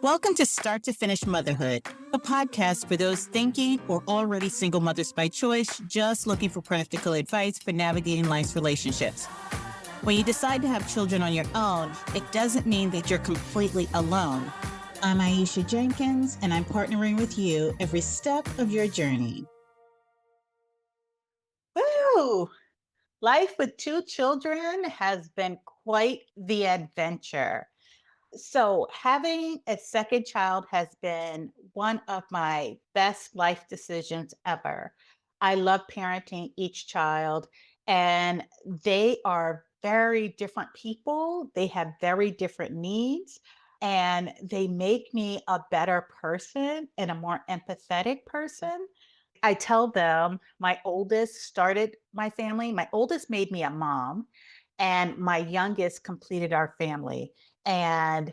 Welcome to Start to Finish Motherhood, a podcast for those thinking or already single mothers by choice, just looking for practical advice for navigating life's relationships. When you decide to have children on your own, it doesn't mean that you're completely alone. I'm Aisha Jenkins, and I'm partnering with you every step of your journey. Woo! Life with two children has been quite the adventure. So, having a second child has been one of my best life decisions ever. I love parenting each child, and they are very different people. They have very different needs, and they make me a better person and a more empathetic person. I tell them my oldest started my family. My oldest made me a mom, and my youngest completed our family. And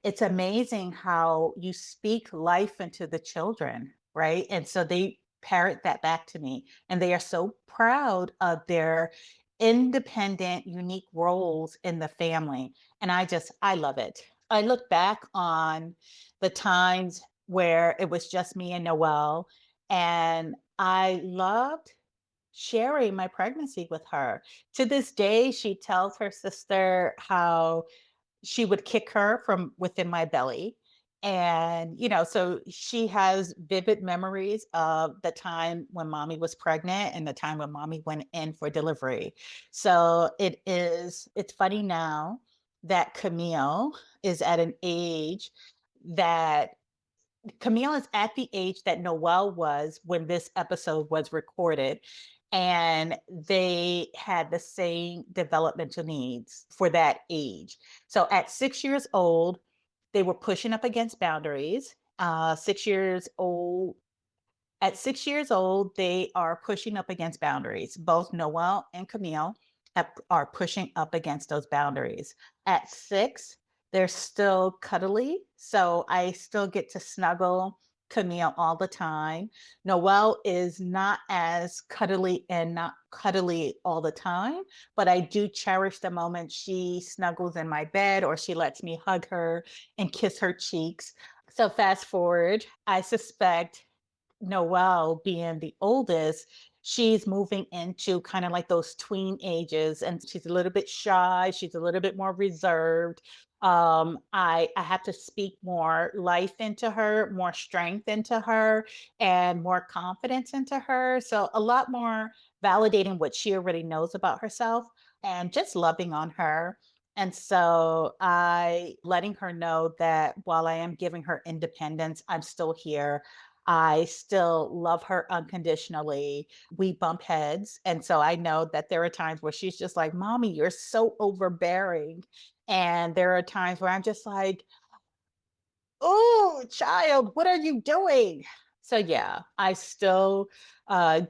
it's amazing how you speak life into the children, right? And so they parrot that back to me, and they are so proud of their independent, unique roles in the family. And I love it. I look back on the times where it was just me and Noelle, and I loved sharing my pregnancy with her. To this day, she tells her sister how she would kick her from within my belly. And, so she has vivid memories of the time when mommy was pregnant and the time when mommy went in for delivery. So it's funny now that is at an age that Camille is at the age that Noelle was when this episode was recorded. And they had the same developmental needs for that age. So at 6 years old, they were pushing up against boundaries. 6 years old, at 6 years old, they are pushing up against boundaries. Both Noelle and Camille are pushing up against those boundaries. At 6, they're still cuddly. So I still get to snuggle Camille all the time. Noelle is not as cuddly and not cuddly all the time, but I do cherish the moment she snuggles in my bed or she lets me hug her and kiss her cheeks. So fast forward, I suspect Noelle being the oldest, she's moving into kind of like those tween ages, and she's a little bit shy. She's a little bit more reserved. I have to speak more life into her, more strength into her, and more confidence into her. So a lot more validating what she already knows about herself and just loving on her. And so I letting her know that while I am giving her independence, I'm still here. I still love her unconditionally. We bump heads. And so I know that there are times where she's just like, Mommy, you're so overbearing. And there are times where I'm just like, oh, child, what are you doing? So, yeah, I still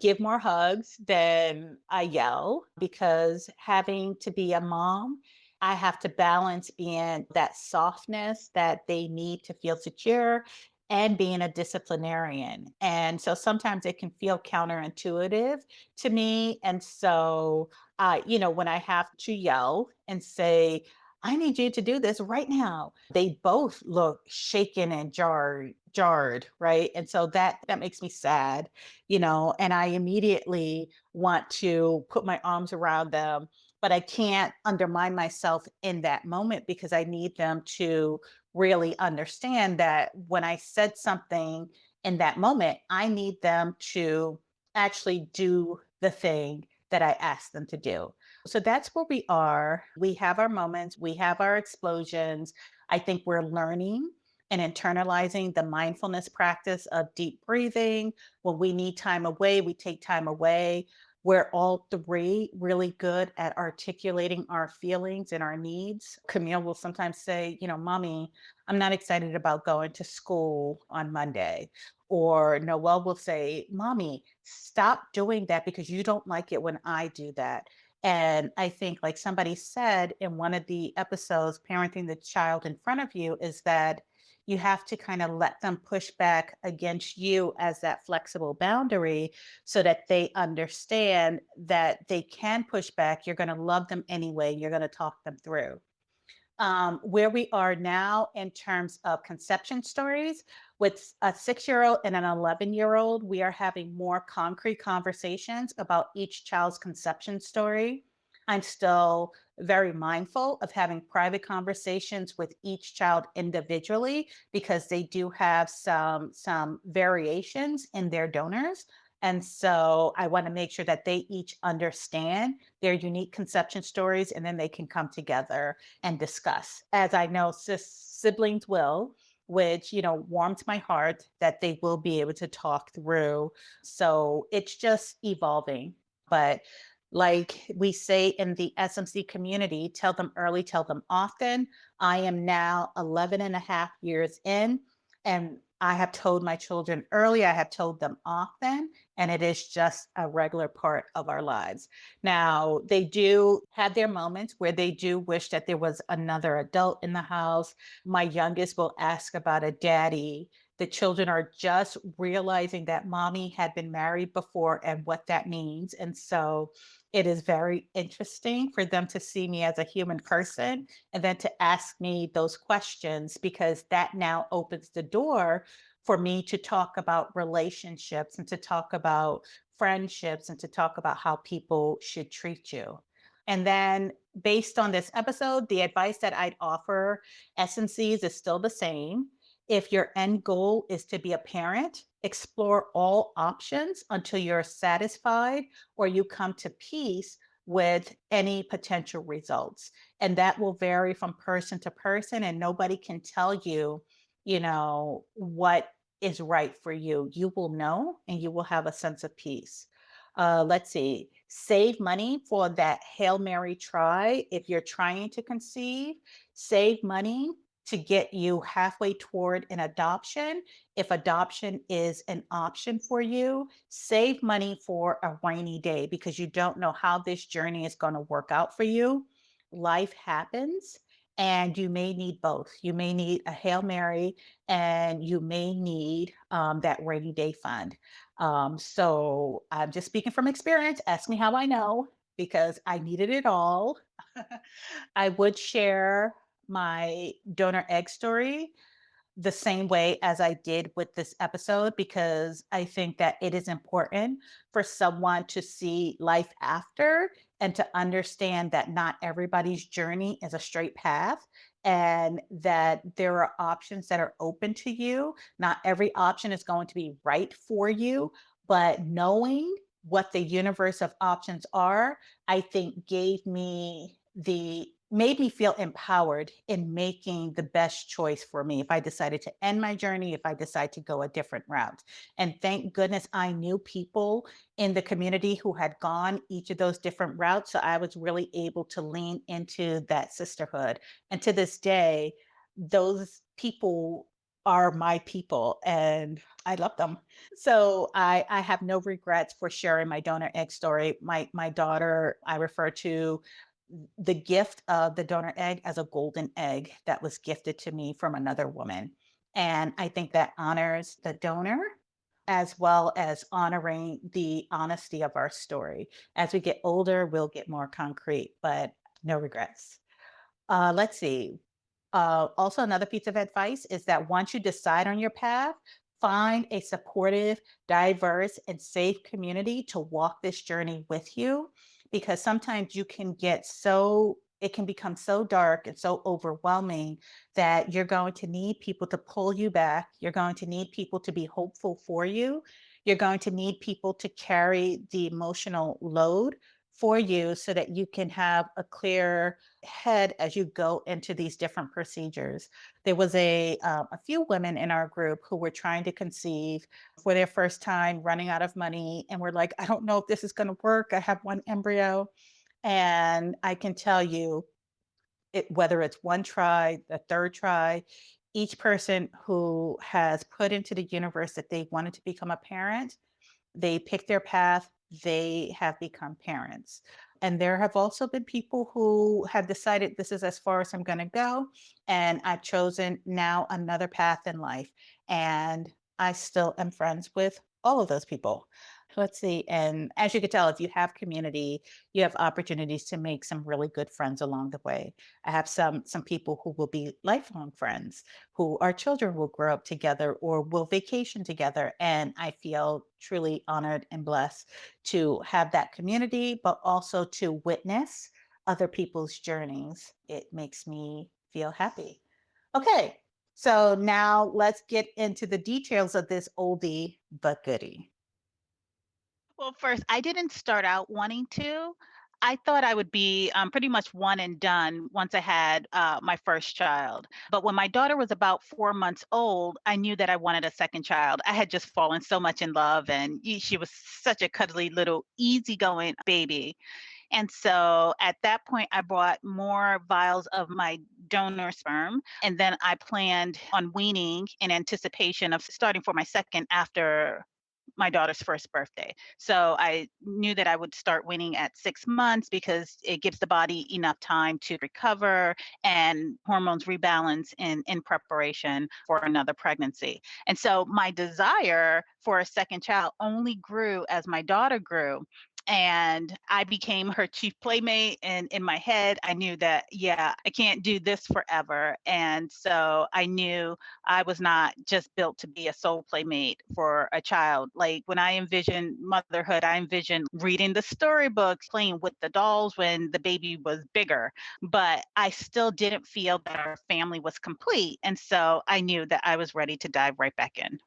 give more hugs than I yell because having to be a mom, I have to balance being that softness that they need to feel secure and being a disciplinarian. And so sometimes it can feel counterintuitive to me. And so, when I have to yell and say, I need you to do this right now. They both look shaken and jarred, right? And so that makes me sad, and I immediately want to put my arms around them, but I can't undermine myself in that moment because I need them to really understand that when I said something in that moment, I need them to actually do the thing that I asked them to do. So that's where we are. We have our moments, we have our explosions. I think we're learning and internalizing the mindfulness practice of deep breathing. When we need time away, we take time away. We're all three really good at articulating our feelings and our needs. Camille will sometimes say, Mommy, I'm not excited about going to school on Monday. Or Noelle will say, Mommy, stop doing that because you don't like it when I do that. And I think, like somebody said in one of the episodes, parenting the child in front of you, is that you have to kind of let them push back against you as that flexible boundary so that they understand that they can push back. You're going to love them anyway. You're going to talk them through. Where we are now in terms of conception stories with a 6-year old and an 11-year old, we are having more concrete conversations about each child's conception story. I'm still very mindful of having private conversations with each child individually because they do have some variations in their donors. And so I want to make sure that they each understand their unique conception stories and then they can come together and discuss, as I know siblings will, which, warms my heart that they will be able to talk through. So it's just evolving. But like we say in the SMC community, tell them early, tell them often. I am now 11 and a half years in, and I have told my children early, I have told them often, and it is just a regular part of our lives. Now, they do have their moments where they do wish that there was another adult in the house. My youngest will ask about a daddy. The children are just realizing that mommy had been married before and what that means. And so it is very interesting for them to see me as a human person and then to ask me those questions because that now opens the door for me to talk about relationships and to talk about friendships and to talk about how people should treat you. And then, based on this episode, the advice that I'd offer SNCs is still the same. If your end goal is to be a parent, explore all options until you're satisfied or you come to peace with any potential results. And that will vary from person to person, and nobody can tell you, what is right for you. You will know and you will have a sense of peace. Let's see, save money for that Hail Mary try. If you're trying to conceive, save money to get you halfway toward an adoption. If adoption is an option for you, save money for a rainy day because you don't know how this journey is going to work out for you. Life happens. And you may need both. You may need a Hail Mary and you may need that rainy day fund. So I'm just speaking from experience. Ask me how I know because I needed it all. I would share my donor egg story the same way as I did with this episode because I think that it is important for someone to see life after and to understand that not everybody's journey is a straight path and that there are options that are open to you. Not every option is going to be right for you, but knowing what the universe of options are, I think gave me the made me feel empowered in making the best choice for me if I decided to end my journey, if I decide to go a different route. And thank goodness I knew people in the community who had gone each of those different routes. So I was really able to lean into that sisterhood. And to this day, those people are my people and I love them. So I have no regrets for sharing my donor egg story. My daughter, I refer to the gift of the donor egg as a golden egg that was gifted to me from another woman. And I think that honors the donor as well as honoring the honesty of our story. As we get older, we'll get more concrete, but no regrets. Let's see. Also, another piece of advice is that once you decide on your path, find a supportive, diverse, and safe community to walk this journey with you. Because sometimes it can become so dark and so overwhelming that you're going to need people to pull you back. You're going to need people to be hopeful for you. You're going to need people to carry the emotional load for you so that you can have a clear head as you go into these different procedures. There was a few women in our group who were trying to conceive for their first time, running out of money, and we're like, I don't know if this is going to work. I have one embryo, and I can tell you, whether it's one try, the third try, each person who has put into the universe that they wanted to become a parent, they pick their path, they have become parents. And there have also been people who have decided this is as far as I'm going to go. And I've chosen now another path in life. And I still am friends with all of those people. Let's see. And as you can tell, if you have community, you have opportunities to make some really good friends along the way. I have some people who will be lifelong friends, who our children will grow up together or will vacation together. And I feel truly honored and blessed to have that community, but also to witness other people's journeys. It makes me feel happy. Okay. So now let's get into the details of this oldie but goodie. Well, first, I didn't start out wanting to. I thought I would be pretty much one and done once I had my first child. But when my daughter was about 4 months old, I knew that I wanted a second child. I had just fallen so much in love, and she was such a cuddly little easygoing baby. And so at that point, I bought more vials of my donor sperm. And then I planned on weaning in anticipation of starting for my second after my daughter's first birthday. So I knew that I would start weaning at 6 months because it gives the body enough time to recover and hormones rebalance in preparation for another pregnancy. And so my desire for a second child only grew as my daughter grew, and I became her chief playmate. And in my head, I knew that, yeah, I can't do this forever. And so I knew I was not just built to be a sole playmate for a child. Like when I envisioned motherhood, I envisioned reading the storybooks, playing with the dolls when the baby was bigger. But I still didn't feel that our family was complete. And so I knew that I was ready to dive right back in.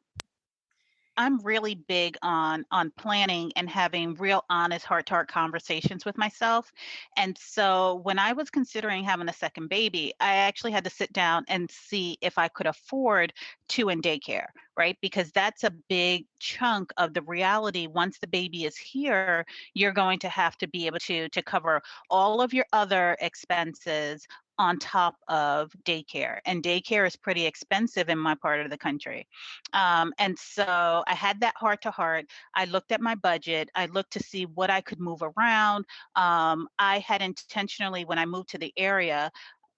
I'm really big on planning and having real honest heart-to-heart conversations with myself. And so when I was considering having a second baby, I actually had to sit down and see if I could afford 2 in daycare, right? Because that's a big chunk of the reality. Once the baby is here, you're going to have to be able to cover all of your other expenses on top of daycare. And daycare is pretty expensive in my part of the country. And so I had that heart to heart. I looked at my budget. I looked to see what I could move around. I had intentionally, when I moved to the area,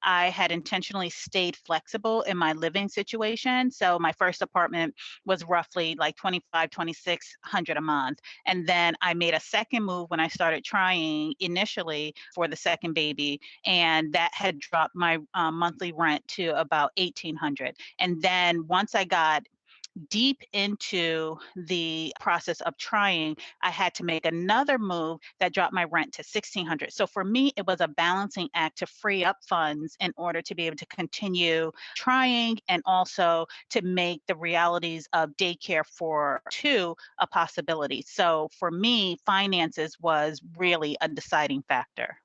I had intentionally stayed flexible in my living situation. So my first apartment was roughly like 2600 a month. And then I made a second move when I started trying initially for the second baby. And that had dropped my monthly rent to about 1800. And then once I got deep into the process of trying, I had to make another move that dropped my rent to 1600. So for me, it was a balancing act to free up funds in order to be able to continue trying and also to make the realities of daycare for two a possibility. So for me, finances was really a deciding factor.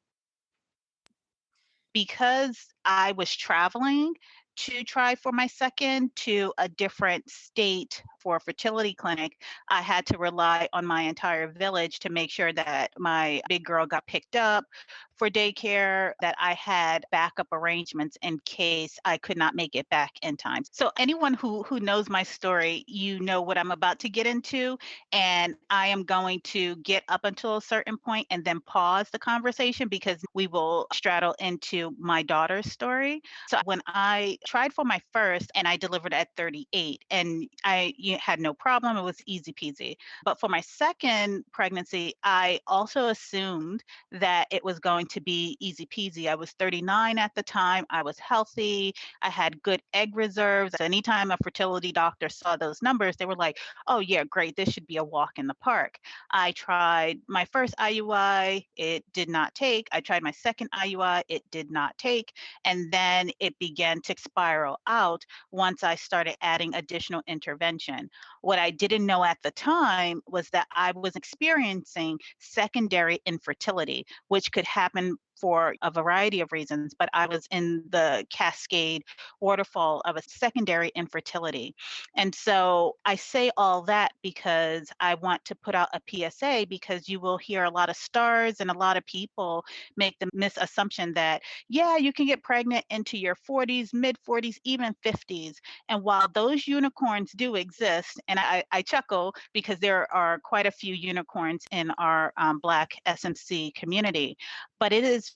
Because I was traveling to try for my second to a different state for a fertility clinic, I had to rely on my entire village to make sure that my big girl got picked up for daycare, that I had backup arrangements in case I could not make it back in time. So anyone who knows my story, you know what I'm about to get into, and I am going to get up until a certain point and then pause the conversation because we will straddle into my daughter's story. So when I tried for my first and I delivered at 38 and had no problem, it was easy peasy. But for my second pregnancy, I also assumed that it was going to be easy peasy. I was 39 at the time. I was healthy. I had good egg reserves. Anytime a fertility doctor saw those numbers, they were like, oh, yeah, great. This should be a walk in the park. I tried my first IUI. It did not take. I tried my second IUI. It did not take. And then it began to spiral out once I started adding additional intervention. What I didn't know at the time was that I was experiencing secondary infertility, which could happen for a variety of reasons, but I was in the cascade waterfall of a secondary infertility. And so I say all that because I want to put out a PSA because you will hear a lot of stars and a lot of people make the misassumption that, yeah, you can get pregnant into your 40s, mid 40s, even 50s. And while those unicorns do exist, and I chuckle because there are quite a few unicorns in our Black SMC community, but it is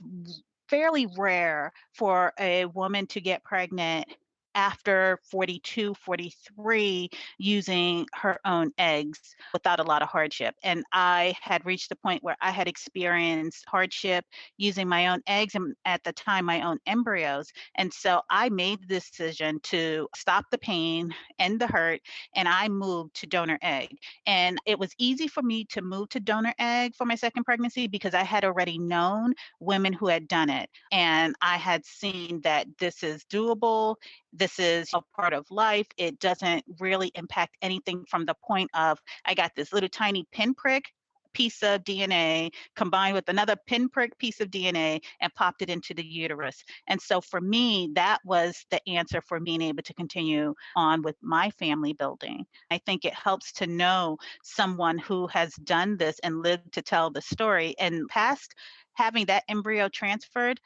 fairly rare for a woman to get pregnant after 42, 43, using her own eggs without a lot of hardship. And I had reached the point where I had experienced hardship using my own eggs and at the time my own embryos. And so I made the decision to stop the pain, end the hurt, and I moved to donor egg. And it was easy for me to move to donor egg for my second pregnancy because I had already known women who had done it. And I had seen that this is doable, this is a part of life. It doesn't really impact anything from the point of I got this little tiny pinprick piece of DNA combined with another pinprick piece of DNA and popped it into the uterus. And so for me, that was the answer for being able to continue on with my family building. I think it helps to know someone who has done this and lived to tell the story. And past having that embryo transferred,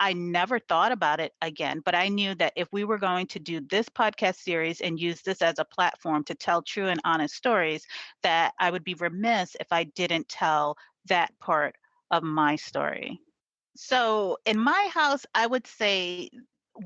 I never thought about it again, but I knew that if we were going to do this podcast series and use this as a platform to tell true and honest stories, that I would be remiss if I didn't tell that part of my story. So in my house, I would say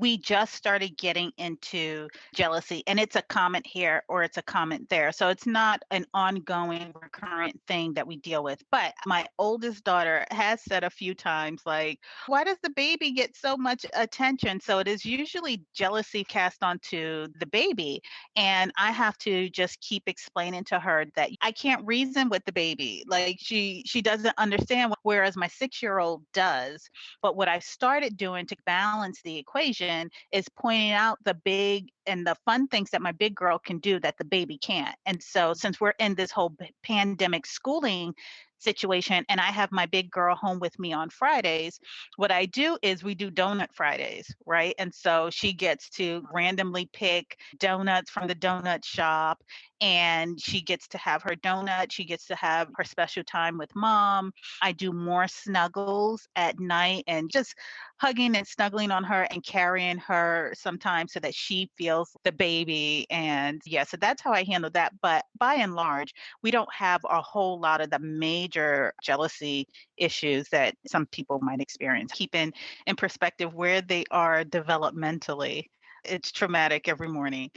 we just started getting into jealousy, and it's a comment here or it's a comment there. So it's not an ongoing, recurrent thing that we deal with. But my oldest daughter has said a few times, like, why does the baby get so much attention? So it is usually jealousy cast onto the baby. And I have to just keep explaining to her that I can't reason with the baby. Like she doesn't understand, whereas my 6-year old does. But what I've started doing to balance the equation is pointing out the big and the fun things that my big girl can do that the baby can't. And so since we're in this whole pandemic schooling situation and I have my big girl home with me on Fridays, what I do is we do donut Fridays, right? And so she gets to randomly pick donuts from the donut shop and she gets to have her donut. She gets to have her special time with mom. I do more snuggles at night and just hugging and snuggling on her and carrying her sometimes so that she feels the baby. And yeah, so that's how I handle that. But by and large, we don't have a whole lot of the major jealousy issues that some people might experience. Keeping in perspective where they are developmentally. It's traumatic every morning.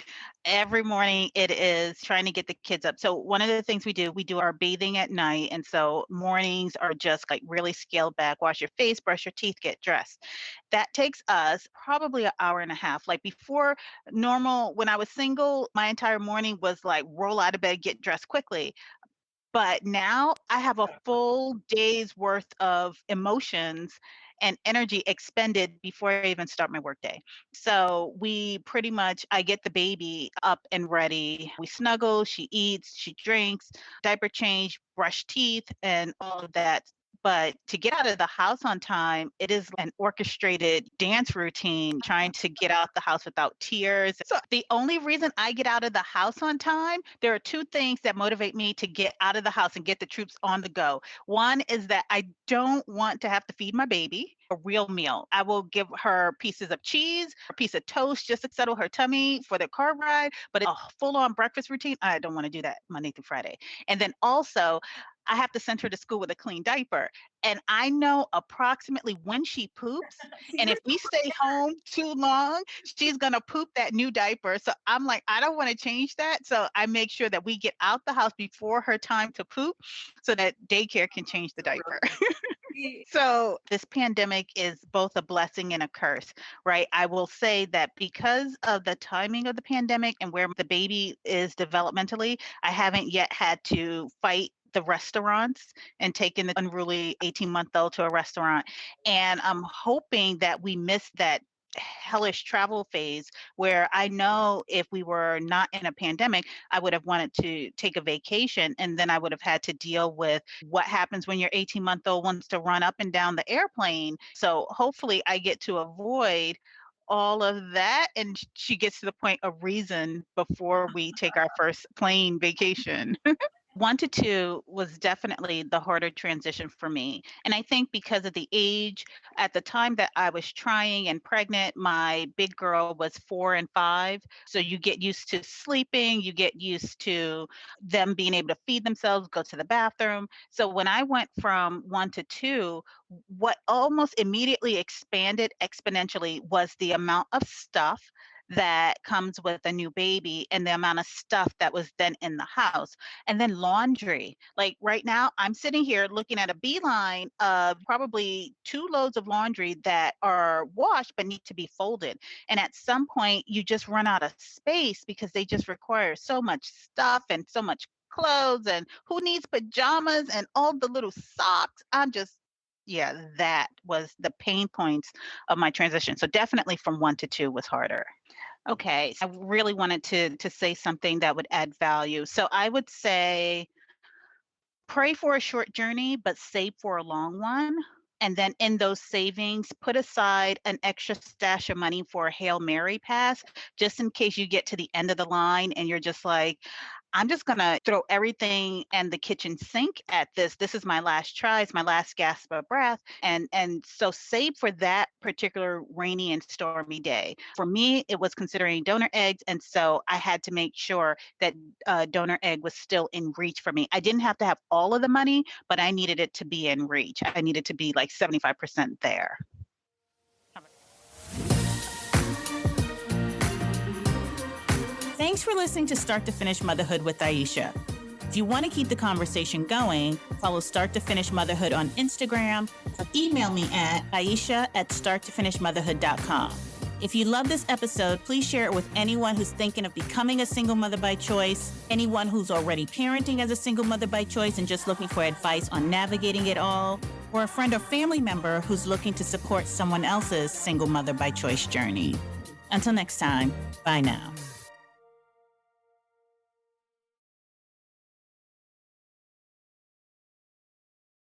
Every morning it is trying to get the kids up. So one of the things we do our bathing at night. And so mornings are just like really scaled back, wash your face, brush your teeth, get dressed. That takes us probably an hour and a half. Like before normal, when I was single, my entire morning was like roll out of bed, get dressed quickly. But now I have a full day's worth of emotions and energy expended before I even start my workday. So we pretty much, I get the baby up and ready. We snuggle, she eats, she drinks, diaper change, brush teeth, and all of that. But to get out of the house on time, it is an orchestrated dance routine trying to get out the house without tears. So the only reason I get out of the house on time, there are two things that motivate me to get out of the house and get the troops on the go. One is that I don't want to have to feed my baby a real meal. I will give her pieces of cheese, a piece of toast just to settle her tummy for the car ride, but a full on breakfast routine, I don't want to do that Monday through Friday. And then also, I have to send her to school with a clean diaper. And I know approximately when she poops. And if we stay home too long, she's going to poop that new diaper. So I'm like, I don't want to change that. So I make sure that we get out the house before her time to poop so that daycare can change the diaper. So this pandemic is both a blessing and a curse, right? I will say that because of the timing of the pandemic and where the baby is developmentally, I haven't yet had to fight the restaurants and taking the unruly 18-month-old to a restaurant. And I'm hoping that we miss that hellish travel phase where I know if we were not in a pandemic, I would have wanted to take a vacation and then I would have had to deal with what happens when your 18-month-old wants to run up and down the airplane. So hopefully I get to avoid all of that and she gets to the point of reason before we take our first plane vacation. 1 to 2 was definitely the harder transition for me, and I think because of the age, at the time that I was trying and pregnant, my big girl was 4 and 5, so you get used to sleeping, you get used to them being able to feed themselves, go to the bathroom. So when I went from 1 to 2, what almost immediately expanded exponentially was the amount of stuff that comes with a new baby and the amount of stuff that was then in the house. And then laundry. Like right now, I'm sitting here looking at a beeline of probably 2 loads of laundry that are washed but need to be folded. And at some point, you just run out of space because they just require so much stuff and so much clothes. And who needs pajamas and all the little socks? Yeah, that was the pain points of my transition. So definitely from one to two was harder. Okay, I really wanted to say something that would add value. So I would say pray for a short journey, but save for a long one. And then in those savings, put aside an extra stash of money for a Hail Mary pass, just in case you get to the end of the line and you're just like, I'm just gonna throw everything and the kitchen sink at this. This is my last try. It's my last gasp of breath. And so save for that particular rainy and stormy day. For me, it was considering donor eggs, and so I had to make sure that donor egg was still in reach for me. I didn't have to have all of the money, but I needed it to be in reach. I needed to be like 75% there. Thanks for listening to Start to Finish Motherhood with Aisha. If you want to keep the conversation going, follow Start to Finish Motherhood on Instagram or email me at aisha@starttofinishmotherhood.com. If you love this episode, please share it with anyone who's thinking of becoming a single mother by choice, anyone who's already parenting as a single mother by choice and just looking for advice on navigating it all, or a friend or family member who's looking to support someone else's single mother by choice journey. Until next time, bye now.